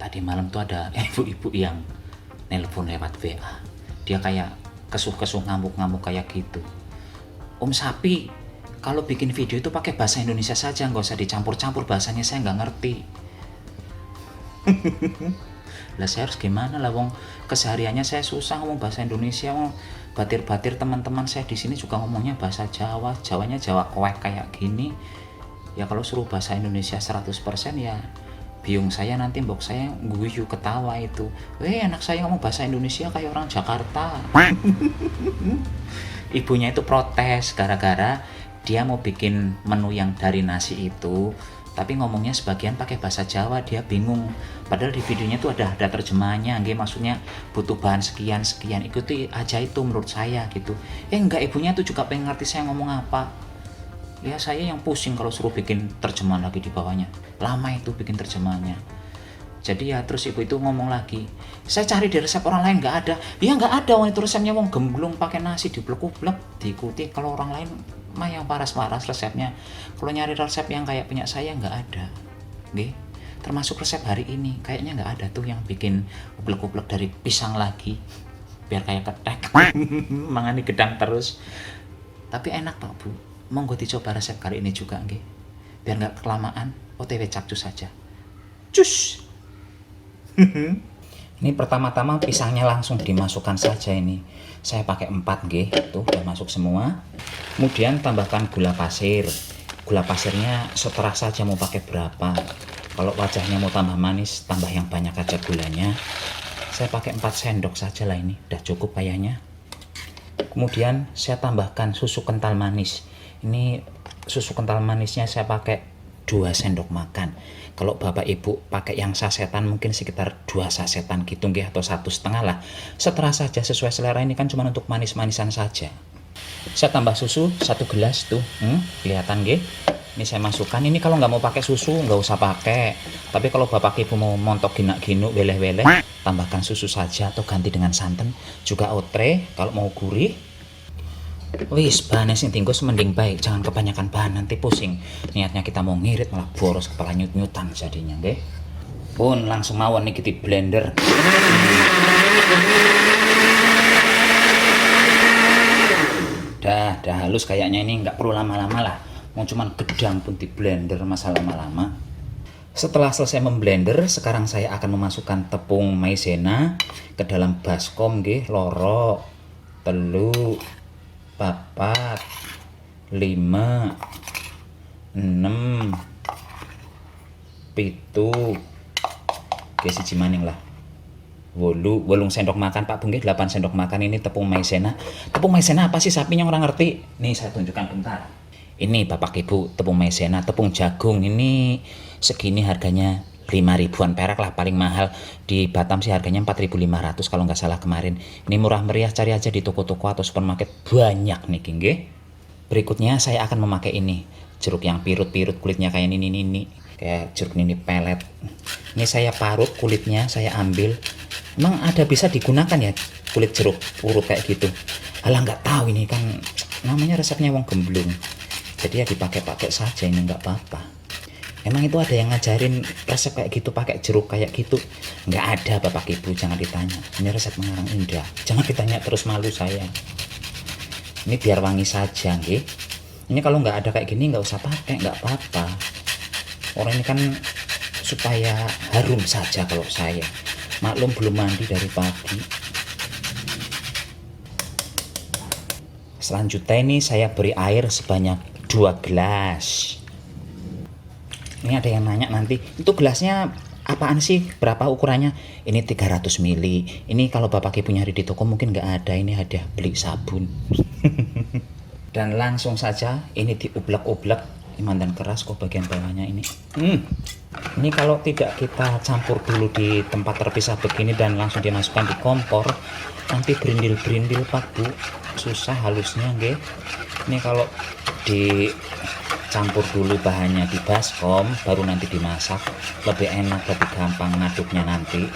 Tadi malam tuh ada ibu-ibu yang nelpon lewat WA. Dia kayak kesuh-kesuh ngamuk-ngamuk kayak gitu. Om Sapi, kalau bikin video itu pakai bahasa Indonesia saja, nggak usah dicampur-campur bahasanya, saya nggak ngerti. Lah saya harus gimana lah, wong kesehariannya saya susah ngomong bahasa Indonesia, wong batir-batir teman-teman saya di sini juga ngomongnya bahasa Jawa, Jawanya Jawa koek kayak gini. Ya kalau suruh bahasa Indonesia 100% ya biung saya nanti, mbok saya guyu ketawa itu. Anak saya ngomong bahasa Indonesia kayak orang Jakarta. Ibunya itu protes gara-gara dia mau bikin menu yang dari nasi itu, tapi ngomongnya sebagian pakai bahasa Jawa, dia bingung. Padahal di videonya itu ada terjemahannya, nggih, maksudnya butuh bahan sekian, ikuti aja itu menurut saya gitu. Enggak, ibunya tuh juga pengen ngerti saya ngomong apa. Ya saya yang pusing kalau suruh bikin terjemahan lagi di bawahnya. Lama itu bikin terjemahannya. Jadi ya terus ibu itu ngomong lagi, saya cari di resep orang lain nggak ada. Ya nggak ada, wong itu resepnya wong gemblung pakai nasi diblek-blek diikuti. Kalau orang lain mah yang paras-paras resepnya. Kalau nyari resep yang kayak punya saya nggak ada. Nggih. Termasuk resep hari ini kayaknya nggak ada tuh yang bikin ublek-ublek dari pisang lagi biar kayak ketek. Mangani gedang terus. Tapi enak Pak Bu. Monggo dicoba resep kali ini juga nggih. Biar nggak kelamaan, OTW capcus saja. Cus. Ini pertama-tama pisangnya langsung dimasukkan saja ini. Saya pakai 4 nggih, tuh udah masuk semua. Kemudian tambahkan gula pasir. Gula pasirnya seterah saja mau pakai berapa. Kalau wajahnya mau tambah manis, tambah yang banyak aja gulanya. Saya pakai 4 sendok saja lah ini, udah cukup kayaknya. Kemudian saya tambahkan susu kental manis. Ini susu kental manisnya saya pakai 2 sendok makan. Kalau bapak ibu pakai yang sasetan mungkin sekitar 2 sasetan gitu nggih, atau 1,5 lah. Seterah saja sesuai selera, ini kan cuma untuk manis-manisan saja. Saya tambah susu 1 gelas tuh, kelihatan nggih. Ini saya masukkan. Ini kalau nggak mau pakai susu nggak usah pakai. Tapi kalau bapak ibu mau montok ginak-ginuk weleh-weleh, tambahkan susu saja atau ganti dengan santan. Juga otre kalau mau gurih. Wis, bahannya sing tinggus mending baik, jangan kebanyakan bahan nanti pusing. Niatnya kita mau ngirit malah boros kepala nyut-nyutan jadinya, nggih. Pun langsung mawon niki di blender. Dah halus kayaknya, ini nggak perlu lama-lama lah. Mau cuman gedang pun di blender, masa lama-lama. Setelah selesai memblender, sekarang saya akan memasukkan tepung maizena ke dalam baskom nggih, loro, telu, 4, 5, 6, 7, oke siji maning lah, 8 sendok makan Pak Bung, 8 sendok makan ini tepung maizena. Tepung maizena apa sih, sapinya orang ngerti. Nih saya tunjukkan bentar. Ini Bapak Ibu tepung maizena, tepung jagung ini segini harganya 5.000-an perak lah paling mahal. Di Batam sih harganya 4.500 kalau nggak salah kemarin. Ini murah meriah, cari aja di toko-toko atau supermarket, banyak nih nggih. Berikutnya saya akan memakai ini, jeruk yang pirut-pirut kulitnya kayak ini, kayak jeruk ini pelet. Ini saya parut kulitnya, saya ambil. Emang ada bisa digunakan ya kulit jeruk purut kayak gitu? Alah nggak tahu, ini kan namanya resepnya wong gemblung. Jadi ya dipakai-pakai saja, ini nggak apa-apa. Emang itu ada yang ngajarin resep kayak gitu pakai jeruk kayak gitu? Nggak ada Bapak Ibu, jangan ditanya. Ini resep mengarang indah, jangan ditanya terus, malu saya. Ini biar wangi saja nggih. Ini kalau nggak ada kayak gini nggak usah pakai, nggak apa-apa. Orang ini kan supaya harum saja kalau saya. Maklum belum mandi dari pagi. Selanjutnya ini saya beri air sebanyak 2 gelas. Ini ada yang nanya nanti, itu gelasnya apaan sih, berapa ukurannya? Ini 300 ml. Ini kalau bapak ibu nyari di toko mungkin nggak ada, ini hadiah beli sabun. Dan langsung saja ini diublek-ublek. Ini mandan keras kok bagian bawahnya ini. Ini kalau tidak kita campur dulu di tempat terpisah begini dan langsung dimasukkan di kompor, nanti berindil-berindil Pak Bu, susah halusnya nggih. Ini kalau dicampur dulu bahannya di baskom baru nanti dimasak, lebih enak, lebih gampang ngaduknya nanti.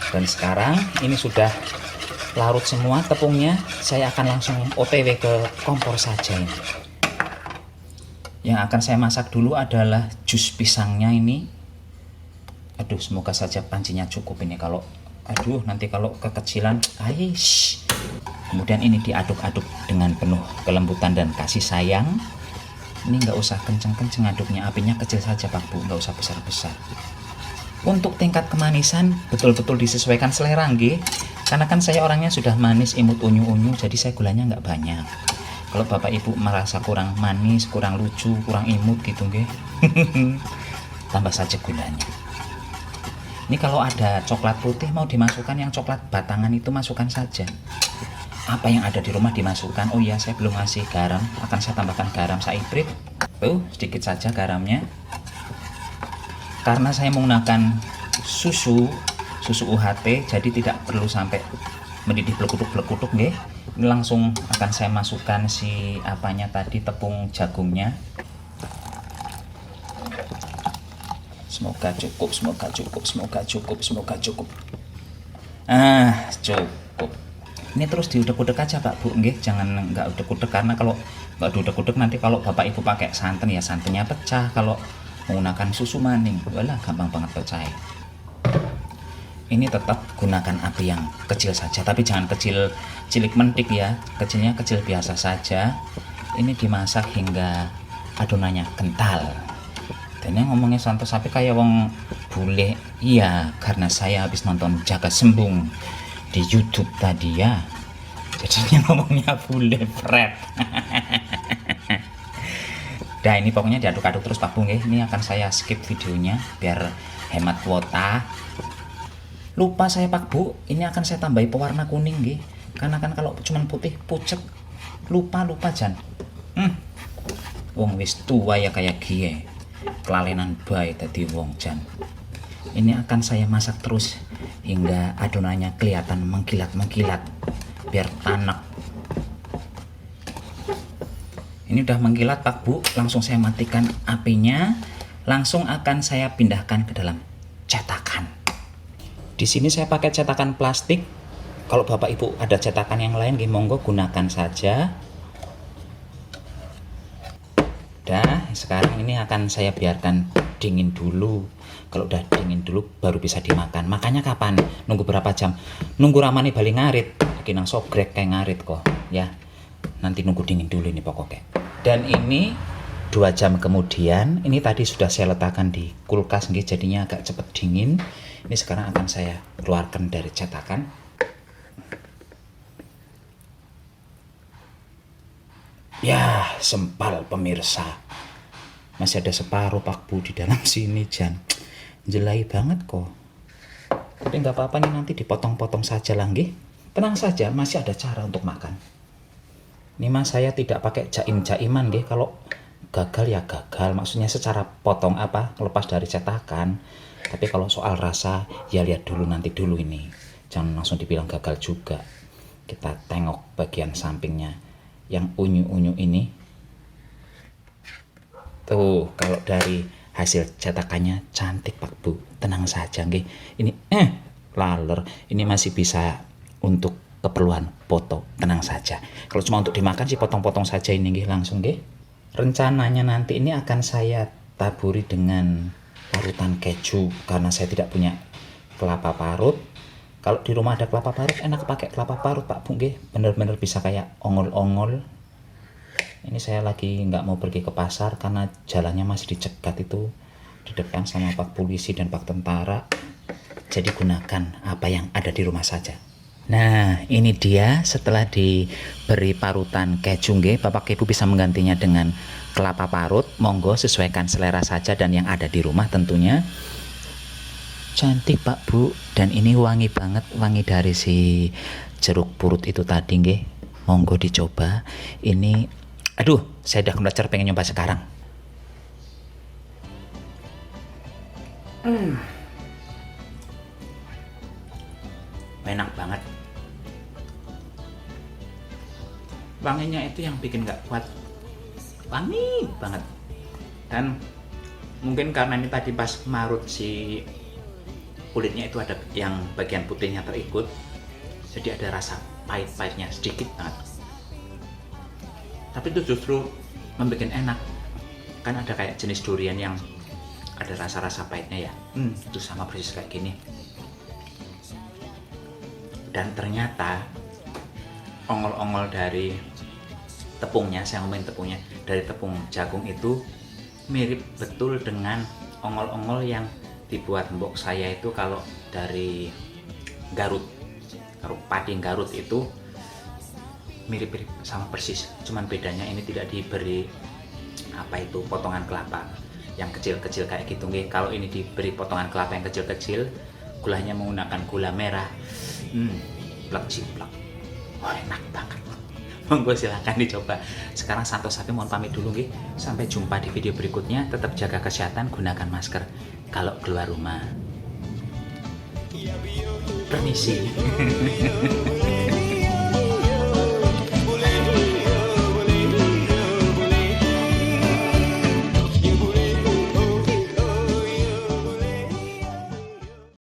Dan sekarang ini sudah larut semua tepungnya, saya akan langsung OTW ke kompor saja ini. Yang akan saya masak dulu adalah jus pisangnya ini. Aduh, semoga saja pancinya cukup ini. Kalau aduh, nanti kalau kekecilan, aish. Kemudian ini diaduk-aduk dengan penuh kelembutan dan kasih sayang. Ini nggak usah kenceng-kenceng aduknya, apinya kecil saja Pak Bu, nggak usah besar-besar. Untuk tingkat kemanisan betul-betul disesuaikan selera nggih. Karena kan saya orangnya sudah manis, imut, unyu-unyu, jadi saya gulanya nggak banyak. Kalau Bapak Ibu merasa kurang manis, kurang lucu, kurang imut gitu nggih, tambah saja gulanya. Ini kalau ada coklat putih mau dimasukkan, yang coklat batangan itu masukkan saja. Apa yang ada di rumah dimasukkan. Oh iya, saya belum ngasih garam, akan saya tambahkan garam saibrit. Tuh, sedikit saja garamnya. Karena saya menggunakan susu UHT, jadi tidak perlu sampai mendidih blekutuk-blekutuk nggih. Ini langsung akan saya masukkan si apanya tadi, tepung jagungnya. Semoga cukup, semoga cukup, semoga cukup, semoga cukup. Cukup. Ini terus diudek-udek aja Pak Bu, nggih, jangan nggak udek-udek, karena kalau nggak diudek-udek nanti kalau Bapak Ibu pakai santan ya santannya pecah. Kalau menggunakan susu maning, walah gampang banget pecah. Ini tetap gunakan api yang kecil saja, tapi jangan kecil cilik mentik ya, kecilnya kecil biasa saja. Ini dimasak hingga adonannya kental. Dan yang ngomongnya santos sapi kayak wong bule. Iya, karena saya habis nonton Jaga Sembung di YouTube tadi ya, jadinya ngomongnya bule Fred. Nah ini pokoknya diaduk-aduk terus Pak Bu nggih. Ini akan saya skip videonya biar hemat kuota. Lupa saya Pak Bu, ini akan saya tambahi pewarna kuning nggih. Karena kan kalau cuman putih pucet, lupa Jan. Wong wis tua ya kayak gie. Kelalenan bae tadi wong Jan. Ini akan saya masak terus hingga adonannya kelihatan mengkilat-mengkilat biar tanak. Ini udah mengkilat Pak Bu, langsung saya matikan apinya, langsung akan saya pindahkan ke dalam cetakan. Di sini saya pakai cetakan plastik. Kalau Bapak Ibu ada cetakan yang lain, monggo gunakan saja. Dah, sekarang ini akan saya biarkan dingin dulu. Kalau udah dingin dulu baru bisa dimakan. Makanya kapan? Nunggu berapa jam? Nunggu ramane bali ngarit. Iki nang sogrek kayak ngarit kok, ya. Nanti nunggu dingin dulu ini pokoknya. Dan ini 2 jam kemudian, ini tadi sudah saya letakkan di kulkas nggih, jadinya agak cepet dingin. Ini sekarang akan saya keluarkan dari cetakan. Ya, sempal pemirsa. Masih ada separuh Pak Bu di dalam sini Jan. Jelai banget kok. Tapi nggak apa-apa nih, nanti dipotong-potong saja lah nggih. Tenang saja, masih ada cara untuk makan. Ini mas saya tidak pakai jaim-jaiman nggih. Kalau gagal ya gagal, maksudnya secara potong apa lepas dari cetakan. Tapi kalau soal rasa ya lihat dulu nanti dulu ini. Jangan langsung dibilang gagal juga. Kita tengok bagian sampingnya. Yang unyu-unyu ini tuh, kalau dari hasil cetakannya cantik Pak Bu. Tenang saja nggih. Ini laler, ini masih bisa untuk keperluan foto. Tenang saja. Kalau cuma untuk dimakan sih potong-potong saja ini nggih, langsung nggih. Rencananya nanti ini akan saya taburi dengan parutan keju karena saya tidak punya kelapa parut. Kalau di rumah ada kelapa parut, enak pakai kelapa parut Pak Bu nggih. Bener-bener bisa kayak ongol-ongol. Ini saya lagi nggak mau pergi ke pasar karena jalannya masih dicegat itu di depan sama Pak Polisi dan Pak Tentara. Jadi gunakan apa yang ada di rumah saja. Nah, ini dia setelah diberi parutan keju nggih, Bapak Ibu bisa menggantinya dengan kelapa parut. Monggo sesuaikan selera saja dan yang ada di rumah tentunya. Cantik Pak Bu, dan ini wangi banget, wangi dari si jeruk purut itu tadi nggih. Monggo dicoba. Ini aduh, saya udah belajar pengen nyoba sekarang. Enak banget. Wanginya itu yang bikin nggak kuat. Wangi banget. Dan mungkin karena ini tadi pas marut si kulitnya itu ada yang bagian putihnya terikut, jadi ada rasa pahit-pahitnya sedikit banget. Tapi itu justru membuat enak, kan ada kayak jenis durian yang ada rasa-rasa pahitnya ya. Itu sama persis kayak gini. Dan ternyata ongol-ongol dari tepungnya, saya ngomongin tepungnya, dari tepung jagung itu mirip betul dengan ongol-ongol yang dibuat mbok saya itu kalau dari Garut, padi Garut itu mirip-mirip sama persis. Cuman bedanya ini tidak diberi apa itu potongan kelapa yang kecil-kecil kayak gitu nggih. Kalau ini diberi potongan kelapa yang kecil-kecil, gulanya menggunakan gula merah. Plak ciplak. Oh, enak banget. Monggo silahkan dicoba. Sekarang Santo Sapi mohon pamit dulu nggih. Sampai jumpa di video berikutnya. Tetap jaga kesehatan, gunakan masker kalau keluar rumah. Permisi.